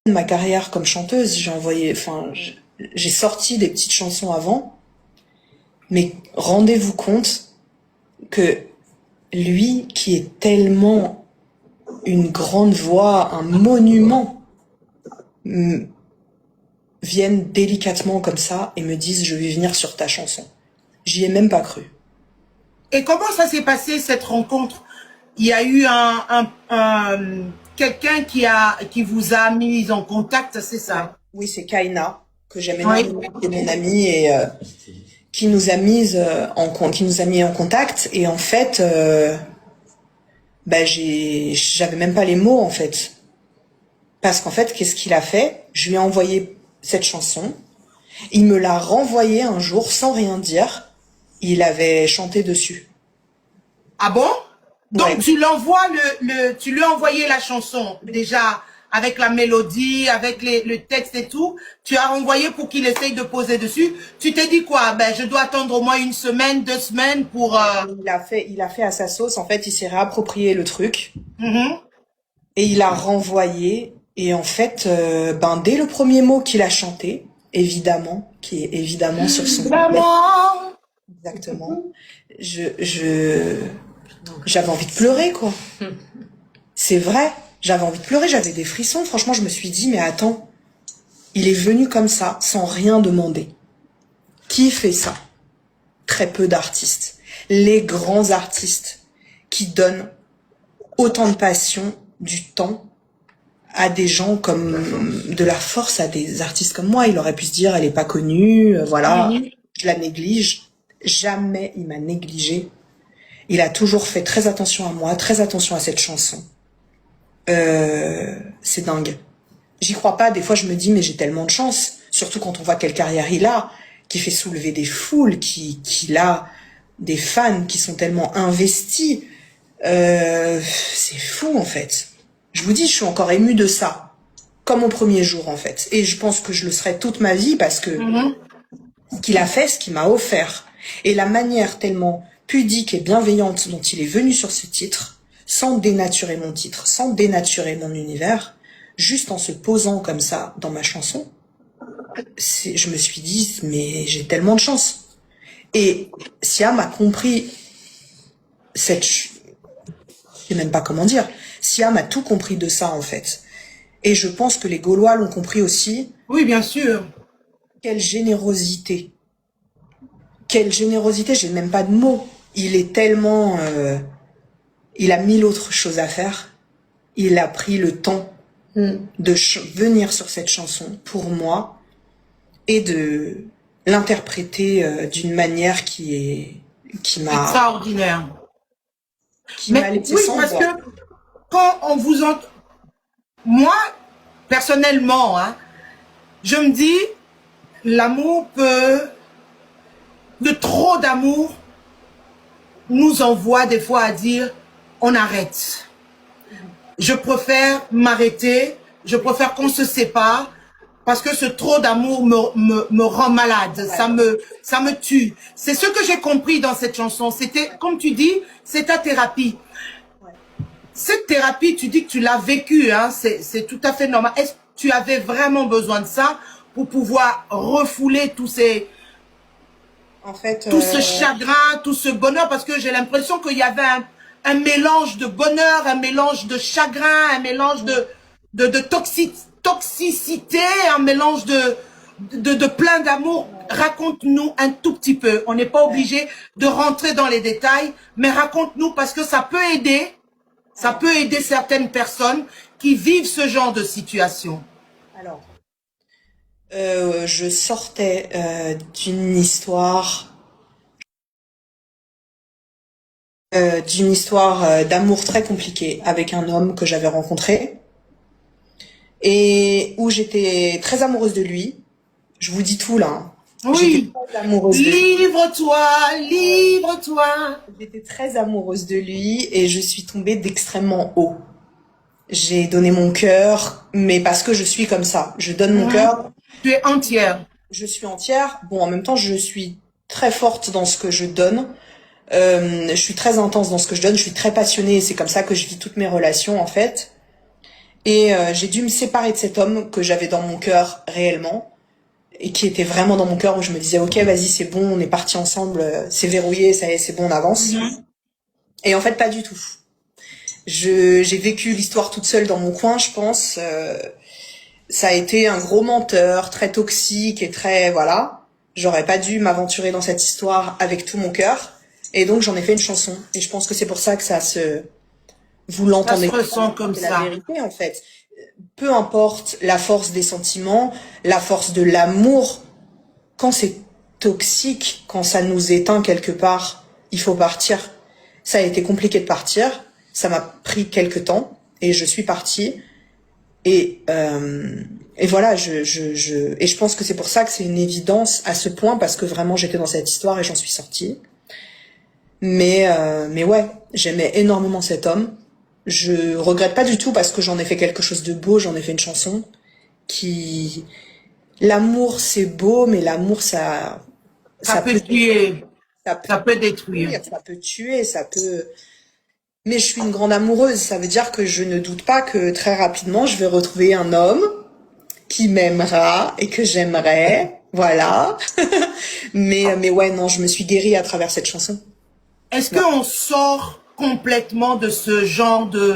ma carrière comme chanteuse, j'ai sorti des petites chansons avant, mais rendez-vous compte que lui, qui est tellement une grande voix, un monument, vienne délicatement comme ça et me dise je vais venir sur ta chanson. J'y ai même pas cru. Et comment ça s'est passé cette rencontre? Il y a eu quelqu'un qui vous a mis en contact, c'est ça? Oui, c'est Kaina que j'aime Oui. énormément, qui est mon amie et qui nous a mis en contact. Et en fait, j'avais même pas les mots en fait, parce qu'en fait, qu'est-ce qu'il a fait? Je lui ai envoyé cette chanson. Il me l'a renvoyée un jour sans rien dire. Il avait chanté dessus. Ah bon? Donc Ouais. tu l'envoies tu lui as envoyé la chanson déjà avec la mélodie, avec le texte et tout. Tu as renvoyé pour qu'il essaye de poser dessus. Tu t'es dit quoi? Ben je dois attendre au moins une semaine, 2 semaines pour. Il a fait à sa sauce. En fait, il s'est réapproprié le truc Mhm. et il a renvoyé. Et en fait, dès le premier mot qu'il a chanté, évidemment, qui est évidemment sur son couplet, Maman. exactement, j'avais envie de pleurer, quoi. C'est vrai, j'avais envie de pleurer, j'avais des frissons. Franchement, je me suis dit, mais attends, il est venu comme ça, sans rien demander. Qui fait ça? Très peu d'artistes. Les grands artistes qui donnent autant de passion, du temps à des gens comme de la force, à des artistes comme moi. Il aurait pu se dire, elle est pas connue, voilà, je la néglige. Jamais il m'a négligée. Il a toujours fait très attention à moi, très attention à cette chanson. C'est dingue. J'y crois pas. Des fois, je me dis, mais j'ai tellement de chance. Surtout quand on voit quelle carrière il a, qui fait soulever des foules, qui a des fans qui sont tellement investis. C'est fou, en fait. Je vous dis, je suis encore émue de ça. Comme au premier jour, en fait. Et je pense que je le serai toute ma vie parce que ce qu'il a fait, ce qu'il m'a offert. Et la manière tellement pudique et bienveillante dont il est venu sur ce titre, sans dénaturer mon titre, sans dénaturer mon univers, juste en se posant comme ça dans ma chanson, je me suis dit, mais j'ai tellement de chance. Et Siam a compris je sais même pas comment dire, Siam a tout compris de ça, en fait. Et je pense que les Gaulois l'ont compris aussi. Oui, bien sûr. Quelle générosité. Quelle générosité, j'ai même pas de mots. Il est tellement... il a mille autres choses à faire. Il a pris le temps de venir sur cette chanson pour moi et de l'interpréter d'une manière qui Extraordinaire. m'a Mais laissé oui, sans parce que voix. quand on vous entend, moi, personnellement, hein, je me dis, l'amour de trop d'amour nous envoie des fois à dire, on arrête. Je préfère m'arrêter, je préfère qu'on se sépare, parce que ce trop d'amour me rend malade, ça me tue. C'est ce que j'ai compris dans cette chanson. C'était, comme tu dis, c'est ta thérapie. Cette thérapie, tu dis que tu l'as vécue, hein, c'est tout à fait normal. Est-ce que tu avais vraiment besoin de ça pour pouvoir refouler En fait, tout ce chagrin, tout ce bonheur? Parce que j'ai l'impression qu'il y avait un mélange de bonheur, un mélange de chagrin, un mélange de toxicité, un mélange de plein d'amour. Raconte-nous un tout petit peu. On n'est pas obligé de rentrer dans les détails, mais raconte-nous parce que ça peut aider. Ça peut aider certaines personnes qui vivent ce genre de situation. alors, je sortais d'une histoire d'amour très compliquée avec un homme que j'avais rencontré et où j'étais très amoureuse de lui. Je vous dis tout là, hein. J'étais Oui, très amoureuse de lui. livre-toi, livre-toi. J'étais très amoureuse de lui et je suis tombée d'extrêmement haut. J'ai donné mon cœur, mais parce que je suis comme ça. Je donne mon cœur, Tu es entière. je suis entière. Bon, en même temps, je suis très forte dans ce que je donne. Je suis très intense dans ce que je donne. Je suis très passionnée et c'est comme ça que je vis toutes mes relations, en fait. Et j'ai dû me séparer de cet homme que j'avais dans mon cœur réellement et qui était vraiment dans mon cœur où je me disais ok vas-y c'est bon on est parti ensemble c'est verrouillé ça y est c'est bon on avance. Et en fait pas du tout. J'ai vécu l'histoire toute seule dans mon coin je pense. Ça a été un gros menteur très toxique et très voilà. J'aurais pas dû m'aventurer dans cette histoire avec tout mon cœur et donc j'en ai fait une chanson et je pense que c'est pour ça que ça se vous Ça se l'entendez ressent pas, comme c'est la ça. vérité en fait. Peu importe la force des sentiments, la force de l'amour, quand c'est toxique, quand ça nous éteint quelque part, il faut partir. Ça a été compliqué de partir, ça m'a pris quelque temps et je suis partie. Et voilà, et je pense que c'est pour ça que c'est une évidence à ce point parce que vraiment j'étais dans cette histoire et j'en suis sortie. Mais ouais, j'aimais énormément cet homme. Je regrette pas du tout parce que j'en ai fait quelque chose de beau, j'en ai fait une chanson qui, l'amour c'est beau, mais l'amour Ça ça peut peut, tuer, ça peut ça peut détruire. détruire, ça peut tuer, ça peut, mais je suis une grande amoureuse, ça veut dire que je ne doute pas que très rapidement je vais retrouver un homme qui m'aimera et que j'aimerais, voilà. Mais ouais, non, je me suis guérie à travers cette chanson. Est-ce Ouais. qu'on sort complètement de ce genre de